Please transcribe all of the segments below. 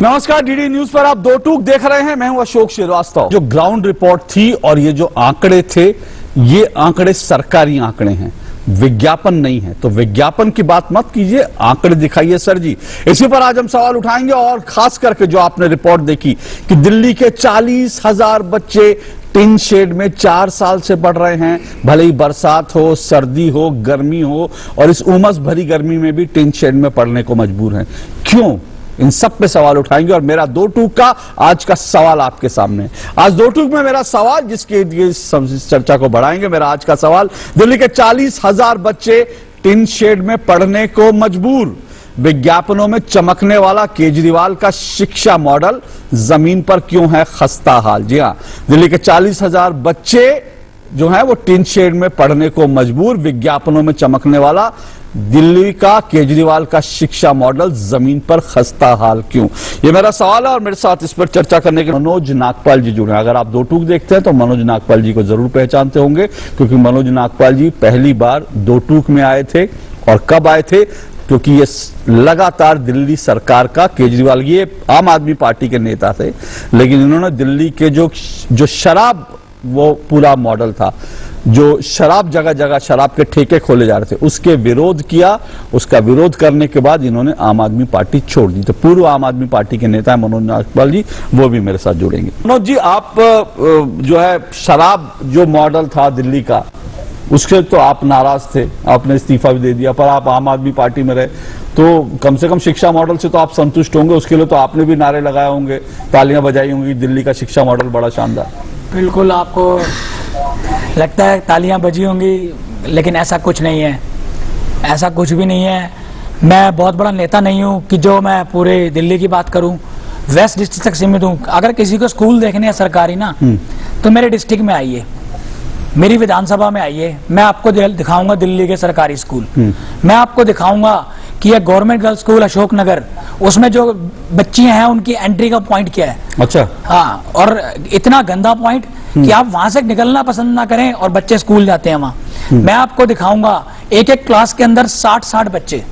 नमस्कार, DD news पर आप दो टूक देख रहे हैं। मैं हूं अशोक श्रीवास्तव। जो ग्राउंड रिपोर्ट थी और ये जो आंकड़े थे, ये आंकड़े सरकारी आंकड़े हैं, विज्ञापन नहीं है। तो विज्ञापन की बात मत कीजिए, आंकड़े दिखाइए सर जी। इसी पर आज हम सवाल उठाएंगे और खास करके जो आपने रिपोर्ट देखी कि दिल्ली के 40,000 बच्चे टिन शेड में 4 साल से पढ़ रहे हैं, भले ही बरसात हो, सर्दी हो, गर्मी हो, और इस उमस भरी गर्मी में भी टिन शेड में पढ़ने को मजबूर हैं। क्यों? इन सब पे सवाल उठाएंगे और मेरा दो टूक का आज का सवाल आपके सामने। आज दो टूक में मेरा सवाल, जिसके चर्चा को बढ़ाएंगे, मेरा आज का सवाल, दिल्ली के 40,000 बच्चे टिन शेड में पढ़ने को मजबूर, विज्ञापनों में चमकने वाला केजरीवाल का शिक्षा मॉडल जमीन पर क्यों है खस्ता हाल। जी हां, दिल्ली के 40,000 बच्चे जो हैं वो टिन शेड में पढ़ने को मजबूर, विज्ञापनों में चमकने वाला दिल्ली का केजरीवाल का शिक्षा मॉडल जमीन पर खस्ता हाल क्यों, ये मेरा सवाल है। और मेरे साथ इस पर चर्चा करने के मनोज नागपाल जी जुड़े हैं। अगर आप दो टूक देखते हैं तो मनोज नागपाल जी को जरूर पहचानते होंगे, क्योंकि मनोज नागपाल जी पहली बार दो टूक में आए थे। और कब आए थे? क्योंकि ये लगातार दिल्ली सरकार का, केजरीवाल ये आम आदमी पार्टी के नेता थे, लेकिन इन्होंने दिल्ली के जो शराब, वो पूरा मॉडल था, जो शराब जगह जगह शराब के ठेके खोले जा रहे थे, उसके विरोध किया। उसका विरोध करने के बाद इन्होंने आम आदमी पार्टी छोड़ दी। तो पूर्व आम आदमी पार्टी के नेता मनोज नागपाल जी, वो भी मेरे साथ जुड़ेंगे। मनोज जी, आप जो है शराब जो मॉडल था दिल्ली का, उससे तो आप नाराज थे, आपने इस्तीफा भी दे दिया, पर आप आम आदमी पार्टी में रहे, तो कम से कम शिक्षा मॉडल से तो आप संतुष्ट होंगे। उसके लिए तो आपने भी नारे लगाए होंगे, तालियां बजाई होंगी, दिल्ली का शिक्षा मॉडल बड़ा शानदार। बिल्कुल, आपको लगता है तालियां बजी होंगी, लेकिन ऐसा कुछ नहीं है, ऐसा कुछ भी नहीं है। मैं बहुत बड़ा नेता नहीं हूं कि जो मैं पूरे दिल्ली की बात करूं, वेस्ट डिस्ट्रिक्ट तक सीमित हूं। अगर किसी को स्कूल देखने हैं सरकारी ना, तो मेरे डिस्ट्रिक्ट में आइए, मेरी विधानसभा में आइए, मैं आपको दिखाऊंगा दिल्ली के सरकारी स्कूल। मैं आपको दिखाऊंगा कि ये गवर्नमेंट गर्ल्स स्कूल अशोकनगर, उसमें जो बच्चियां हैं उनकी एंट्री का पॉइंट क्या है। अच्छा, हाँ, और इतना गंदा पॉइंट कि आप वहां से निकलना पसंद ना करें और बच्चे स्कूल जाते हैं वहां। मैं आपको दिखाऊंगा एक एक क्लास के अंदर 60 बच्चे,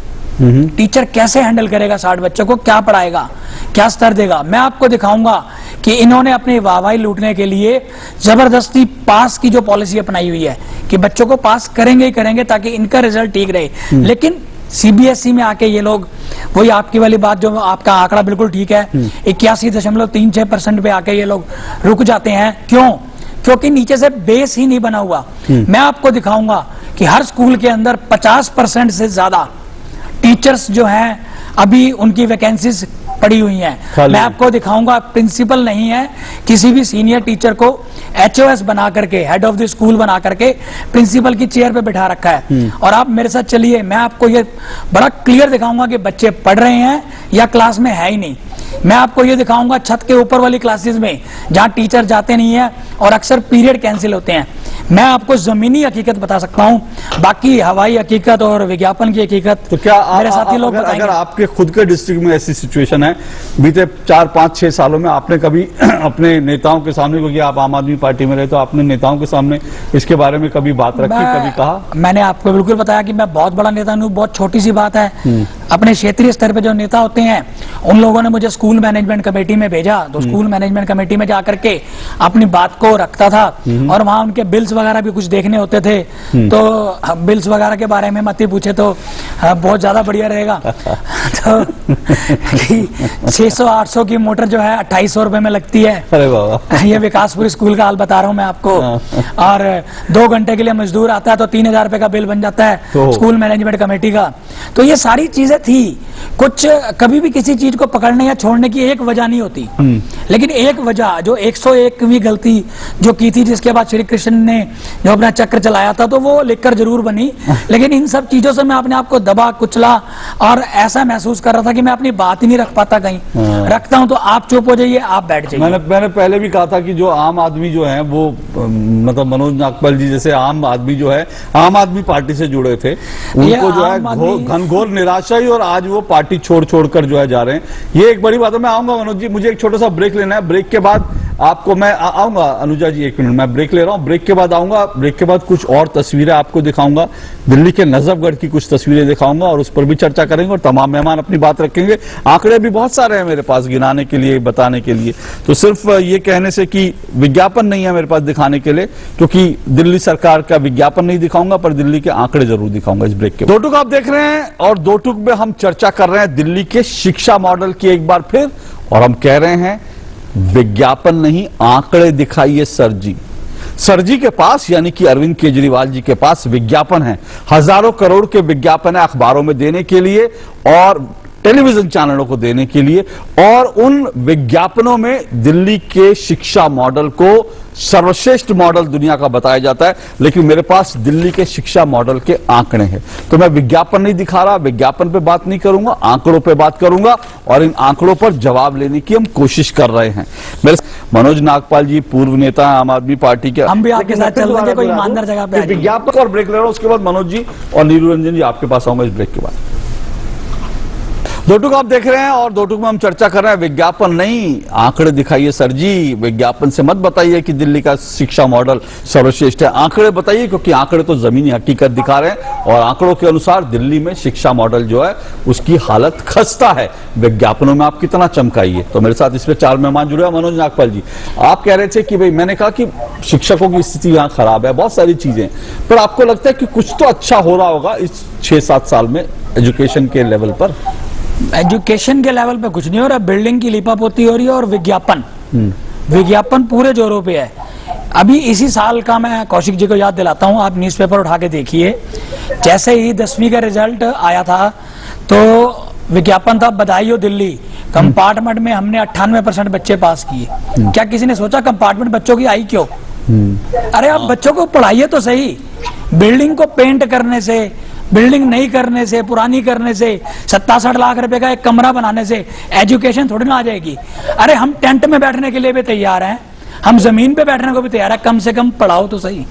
टीचर कैसे हैंडल करेगा 60 बच्चों को, क्या पढ़ाएगा, क्या स्तर देगा। मैं आपको दिखाऊंगा कि इन्होंने अपनी वाहवाही लूटने के लिए जबरदस्ती पास की जो पॉलिसी अपनाई हुई है कि बच्चों को पास करेंगे ही करेंगे ताकि इनका रिजल्ट ठीक रहे। लेकिन सीबीएसई में आके ये लोग, वही आपकी वाली बात, जो आपका आंकड़ा बिल्कुल ठीक है, 81.36% पे आके ये लोग रुक जाते हैं। क्यों? क्योंकि नीचे से बेस ही नहीं बना हुआ। मैं आपको दिखाऊंगा कि हर स्कूल के अंदर 50% से ज्यादा टीचर्स जो हैं अभी उनकी वैकेंसीज पड़ी हुई हैं। मैं आपको दिखाऊंगा प्रिंसिपल नहीं है, किसी भी सीनियर टीचर को HOS बना करके, हेड ऑफ द स्कूल बना करके प्रिंसिपल की चेयर पे बिठा रखा है। और आप मेरे साथ चलिए, मैं आपको ये बड़ा क्लियर दिखाऊंगा कि बच्चे पढ़ रहे हैं या क्लास में है ही नहीं। मैं आपको ये दिखाऊंगा छत के ऊपर वाली क्लासेस में जहां टीचर जाते नहीं है और अक्सर पीरियड कैंसिल होते हैं। मैं आपको जमीनी हकीकत बता सकता हूं, बाकी हवाई हकीकत और विज्ञापन की हकीकत तो क्या मेरे साथी लोग बताएंगे। अगर आपके खुद के डिस्ट्रिक्ट में ऐसी सिचुएशन है, बीते 4, 5, 6 सालों में आपने कभी अपने नेताओं के सामने, क्योंकि आप आम आदमी पार्टी में रहे, तो आपने नेताओं के सामने इसके बारे में कभी बात रखी, कभी कहा? मैंने आपको बिल्कुल बताया कि मैं बहुत बड़ा नेता नहीं हूं, बहुत छोटी सी बात है। अपने क्षेत्रीय स्तर पे जो नेता होते हैं, उन लोगों ने मुझे स्कूल मैनेजमेंट कमेटी में भेजा, तो स्कूल मैनेजमेंट कमेटी में जाकर के अपनी बात को रखता था। और वहां उनके बिल्स वगैरह भी कुछ देखने होते थे, तो बिल्स वगैरह के बारे में मत ही पूछे, तो बहुत ज्यादा बढ़िया रहेगा। तो 600-800 की मोटर जो है 2800 रुपए में लगती है। अरे बाबा, ये विकासपुर स्कूल का हाल बता रहा हूँ मैं आपको। और 2 घंटे के लिए मजदूर आता है तो 3000 रुपए का बिल बन जाता है स्कूल मैनेजमेंट कमेटी का। तो ये सारी चीजें थी। कुछ कभी भी किसी चीज को पकड़ने या छोड़ने की एक वजह नहीं होती, लेकिन एक वजह जो 101वीं गलती जो की थी, जिसके बाद श्री कृष्ण ने जो अपना चक्र चलाया था, तो वो लिखकर जरूर बनी। लेकिन इन सब चीजों से मैं अपने आप को दबा कुचला और ऐसा महसूस कर रहा था कि मैं अपनी बात ही नहीं रख पाता। कहीं रखता हूं तो आप चुप हो जाइए, आप बैठ जाइए। मैंने पहले भी कहा था कि जो आम आदमी जो है वो, मतलब मनोज नागपाल जी जैसे आम आदमी जो है आम आदमी पार्टी से जुड़े थे, उनको जो है घनघोर निराशा ही, और आज वो पार्टी छोड़ कर जो है जा रहे हैं। ये एक बड़ी बात है। मैं आऊंगा मनोज जी, मुझे एक छोटा सा ब्रेक लेना है। ब्रेक के बाद आपको मैं आऊंगा अनुजा जी, एक मिनट, मैं ब्रेक ले रहा हूं, ब्रेक के बाद आऊंगा। ब्रेक के बाद कुछ और तस्वीरें आपको दिखाऊंगा, दिल्ली के नजफगढ़ की कुछ तस्वीरें दिखाऊंगा और उस पर भी चर्चा करेंगे और तमाम मेहमान अपनी बात रखेंगे। आंकड़े भी बहुत सारे हैं मेरे पास गिनाने के लिए, बताने के लिए, तो सिर्फ ये कहने से कि विज्ञापन नहीं है मेरे पास दिखाने के लिए, क्योंकि दिल्ली सरकार का विज्ञापन नहीं दिखाऊंगा पर दिल्ली के आंकड़े जरूर दिखाऊंगा इस ब्रेक के। दो टूक आप देख रहे हैं और दो टूक में हम चर्चा कर रहे हैं दिल्ली के शिक्षा मॉडल की एक बार फिर, और हम कह रहे हैं विज्ञापन नहीं आंकड़े दिखाइए सर जी। सर जी के पास यानी कि अरविंद केजरीवाल जी के पास विज्ञापन है, हजारों करोड़ के विज्ञापन है अखबारों में देने के लिए और टेलीविजन चैनलों को देने के लिए, और उन विज्ञापनों में दिल्ली के शिक्षा मॉडल को सर्वश्रेष्ठ मॉडल दुनिया का बताया जाता है। लेकिन मेरे पास दिल्ली के शिक्षा मॉडल के आंकड़े हैं, तो मैं विज्ञापन नहीं दिखा रहा, विज्ञापन पे बात नहीं करूंगा, आंकड़ों पे बात करूंगा और इन आंकड़ों पर जवाब लेने की हम कोशिश कर रहे हैं। मेरे मनोज नागपाल जी पूर्व नेता आम आदमी पार्टी के, हम भी आपके साथ चल रहे हैं, कोई ईमानदार जगह पे विज्ञापन और ब्रेक ले रहा हूं, उसके बाद मनोज जी और नीलू रंजन जी आपके पास आऊंगा इस ब्रेक के बाद। दो टूक आप देख रहे हैं और दो टूक में हम चर्चा कर रहे हैं विज्ञापन नहीं आंकड़े दिखाइए सर जी। विज्ञापन से मत बताइए कि दिल्ली का शिक्षा मॉडल सर्वश्रेष्ठ है, आंकड़े बताइए, क्योंकि आंकड़े तो जमीनी हकीकत दिखा रहे हैं और आंकड़ों के अनुसार दिल्ली में शिक्षा मॉडल जो है उसकी हालत खस्ता है। विज्ञापनों में आप कितना चमकाइए। तो मेरे साथ इसमें चार मेहमान जुड़े हैं। मनोज नागपाल जी, आप कह रहे थे कि भाई, मैंने कहा कि शिक्षकों की स्थिति यहाँ खराब है, बहुत सारी चीजें, पर आपको लगता है कि कुछ तो अच्छा हो रहा होगा इस 6-7 साल में एजुकेशन के लेवल पर? एजुकेशन के लेवल पे कुछ नहीं हो रहा, बिल्डिंग की लिपापोती हो रही है और विज्ञापन पूरे जोरों पे है। अभी इसी साल का मैं कौशिक जी को याद दिलाता हूं, आप न्यूज़पेपर उठा के देखिए, जैसे ही 10वीं का रिजल्ट आया था तो विज्ञापन था बधाई हो दिल्ली, कंपार्टमेंट में हमने 98% बच्चे पास किए। क्या किसी ने सोचा कंपार्टमेंट बच्चों की आई क्यों? अरे आप बच्चों को पढ़ाइए तो सही। बिल्डिंग को पेंट करने से, बिल्डिंग नहीं करने से, पुरानी करने से, 67 लाख रुपए का एक कमरा बनाने से एजुकेशन थोड़ी ना आ जाएगी। अरे हम टेंट में बैठने के लिए भी तैयार हैं, हम जमीन पे बैठने को भी तैयार है, कम से कम पढ़ाओ तो सही।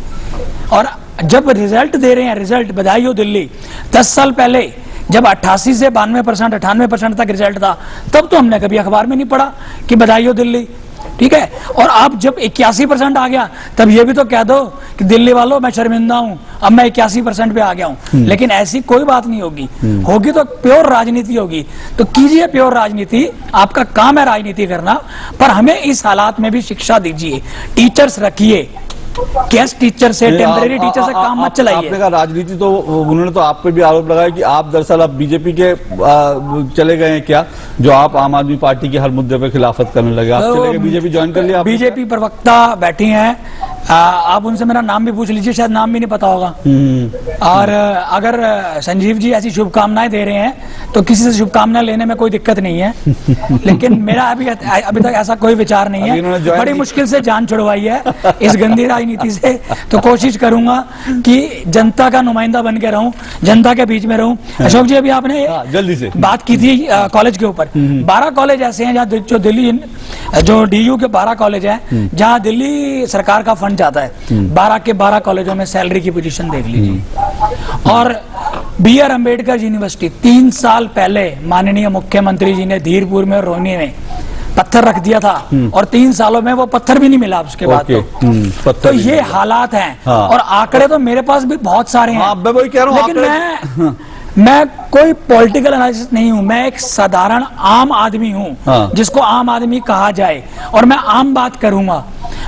और जब रिजल्ट दे रहे हैं, रिजल्ट बधाई हो दिल्ली, 10 साल पहले जब 88 से 92%, 98% तक रिजल्ट था, तब तो हमने कभी अखबार में नहीं पढ़ा कि बधाई हो दिल्ली, ठीक है। और अब जब 81% आ गया, तब ये भी तो कह दो कि दिल्ली वालों मैं शर्मिंदा हूं, अब मैं 81% पे आ गया हूं। लेकिन ऐसी कोई बात नहीं होगी, होगी तो प्योर राजनीति होगी। तो कीजिए प्योर राजनीति, आपका काम है राजनीति करना, पर हमें इस हालात में भी शिक्षा दीजिए। टीचर्स रखिए, गेस्ट टीचर से, टेम्परेरी टीचर से काम मत चलाइए। आपने कहा राजनीति, तो उन्होंने तो आप पे भी आरोप लगाया कि आप दरअसल अब बीजेपी के चले गए हैं क्या, जो आप आम आदमी पार्टी के हर मुद्दे पे खिलाफत करने लगे, आप चले गए, बीजेपी ज्वाइन कर लिया? बीजेपी प्रवक्ता बैठी हैं, आप उनसे मेरा नाम भी पूछ लीजिए, शायद नाम भी नहीं पता होगा। और अगर संजीव जी ऐसी शुभकामनाएं दे रहे हैं तो किसी से शुभकामनाएं लेने में कोई दिक्कत नहीं है, लेकिन मेरा अभी तक ऐसा कोई विचार नहीं है। बड़ी मुश्किल से जान छुड़वाई है इस गंदी राजनीति से, तो कोशिश करूंगा कि जनता का नुमाइंदा बन के रहूं, जनता के बीच में रहूं। अशोक जी, अभी आपने जल्दी से बात की थी कॉलेज के ऊपर, 12 कॉलेज ऐसे हैं जहाँ जो दिल्ली, जो डीयू के 12 कॉलेज हैं जहाँ दिल्ली सरकार का फंड जाता है। 12 के 12 कॉलेजों में सैलरी की पोजीशन देख लीजिए। और BR अम्बेडकर यूनिवर्सिटी 3 साल पहले माननीय मुख्यमंत्री जी ने धीरपुर में और रोहिणी में पत्थर रख दिया था, और 3 सालों में वो पत्थर भी नहीं मिला उसके बाद। तो ये हालात हैं। और आंकड़े तो मेरे पास भी बहुत सारे हैं, लेकिन मैं कोई पॉलिटिकल एनालिसिस नहीं हूं, मैं एक साधारण आम आदमी हूं, जिसको आम आदमी कहा जाए, और मैं आम बात करूंगा।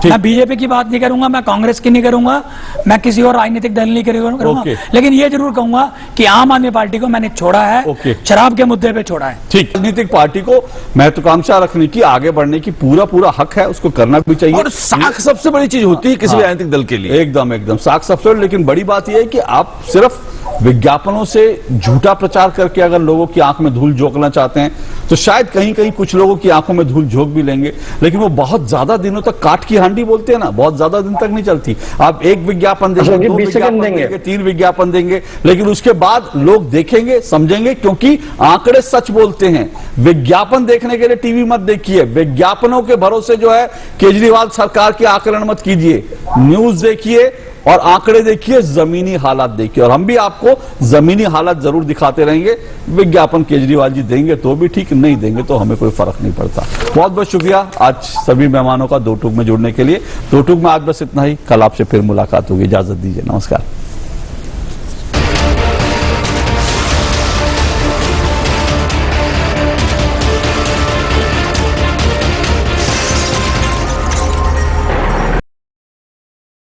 मैं बीजेपी की बात नहीं करूंगा, मैं कांग्रेस की नहीं करूंगा, मैं किसी और राजनीतिक दल नहीं करूंगा, लेकिन ये जरूर कहूंगा कि आम आदमी पार्टी को मैंने छोड़ा है, शराब के मुद्दे पे छोड़ा है। ठीक, राजनीतिक पार्टी को महत्वाकांक्षा रखने की, आगे बढ़ने की पूरा हक है, उसको करना भी चाहिए। और साख सबसे बड़ी चीज होती है किसी राजनीतिक दल के लिए, एकदम साख सबसे। लेकिन बड़ी बात यह है कि आप सिर्फ विज्ञापनों से झूठा प्रचार करके अगर लोगों की आंख में धूल झोंकना चाहते हैं तो शायद कहीं कुछ लोगों की आंखों में धूल झोंक भी लेंगे, लेकिन वो बहुत ज्यादा दिनों तक, काट की हांडी बोलते हैं ना, बहुत ज्यादा दिन तक नहीं चलती। आप एक विज्ञापन देंगे, 2 विज्ञापन देंगे, 3 विज्ञापन देंगे, लेकिन उसके बाद लोग देखेंगे, समझेंगे, क्योंकि आंकड़े सच बोलते हैं। विज्ञापन देखने के लिए टीवी मत देखिए, विज्ञापनों के भरोसे जो है केजरीवाल सरकार के आकलन मत कीजिए, न्यूज देखिए और आंकड़े देखिए, जमीनी हालात देखिए, और हम भी आपको जमीनी हालात जरूर दिखाते रहेंगे। विज्ञापन केजरीवाल जी देंगे तो भी ठीक, नहीं देंगे तो हमें कोई फर्क नहीं पड़ता। बहुत बहुत शुक्रिया आज सभी मेहमानों का दो टूक में जुड़ने के लिए। दो टूक में आज बस इतना ही, कल आपसे फिर मुलाकात होगी। इजाजत दीजिए, नमस्कार।